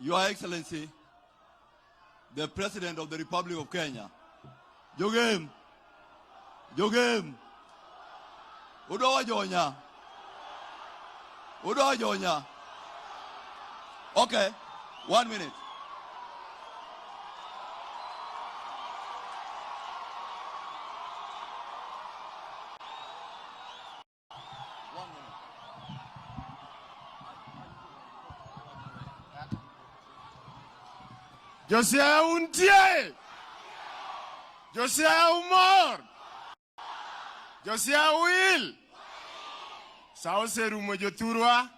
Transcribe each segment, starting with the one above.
Your Excellency, the President of the Republic of Kenya. Jogem. Jogem. Udoa Jonya. Udoa Jonya. Okay, 1 minute. Josia untie. Josia umor. Josia will. Sauce rumo joturwa.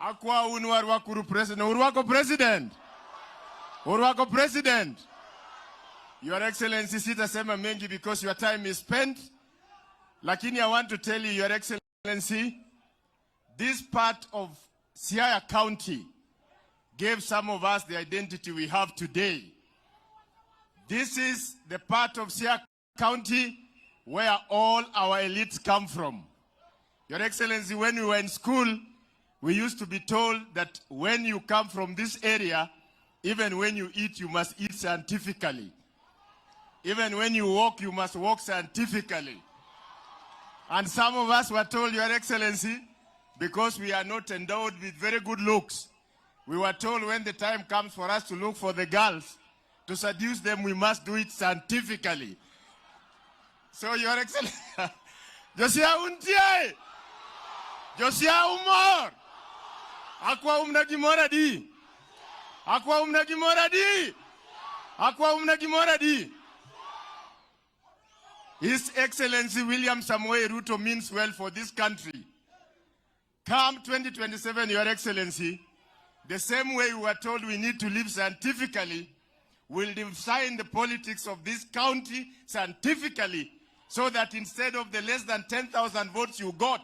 Akwa unwar wakuru president. Urwako president. Urwako president. Your Excellency, sitasema mengi because your time is spent. Lakini I want to tell you, Your Excellency, this part of Siaya County gave some of us the identity we have today. This is the part of Siaya County where all our elites come from. Your Excellency, when we were in school, we used to be told that when you come from this area, even when you eat, you must eat scientifically. Even when you walk, you must walk scientifically. And some of us were told, Your Excellency, because we are not endowed with very good looks, we were told when the time comes for us to look for the girls, to seduce them, we must do it scientifically. So, Your Excellency, Josia untie, Josia umor, akwa umnagimora di, akwa umnagimora di, akwa umnagimora di. His Excellency William Samoei Ruto means well for this country. Come 2027, Your Excellency, the same way we were told we need to live scientifically, we'll design the politics of this county scientifically, so that instead of the less than 10,000 votes you got,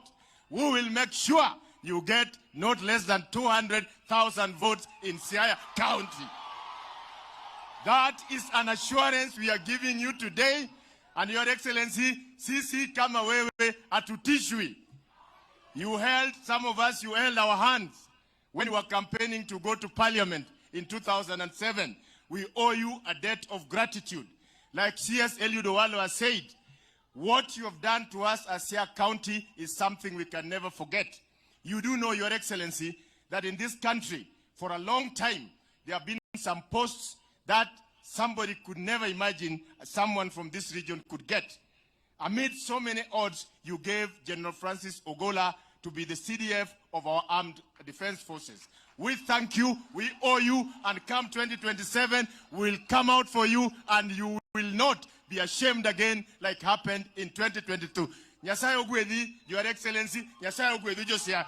we will make sure you get not less than 200,000 votes in Siaya County. That is an assurance we are giving you today. And Your Excellency, sisi kama wewe atutishwi. You held, some of us, you held our hands when we were campaigning to go to Parliament in 2007. We owe you a debt of gratitude. Like C.S. Eliud Owalo has said, what you have done to us as Siaya County is something we can never forget. You do know, Your Excellency, that in this country, for a long time, there have been some posts that somebody could never imagine someone from this region could get. Amid so many odds, you gave General Francis Ogola to be the CDF of our armed defense forces. We thank you, we owe you, and come 2027, we'll come out for you, and you will not be ashamed again like happened in 2022. Nyasaye ogwedhi, Your Excellency, Nyasaye ogwedhi Josia.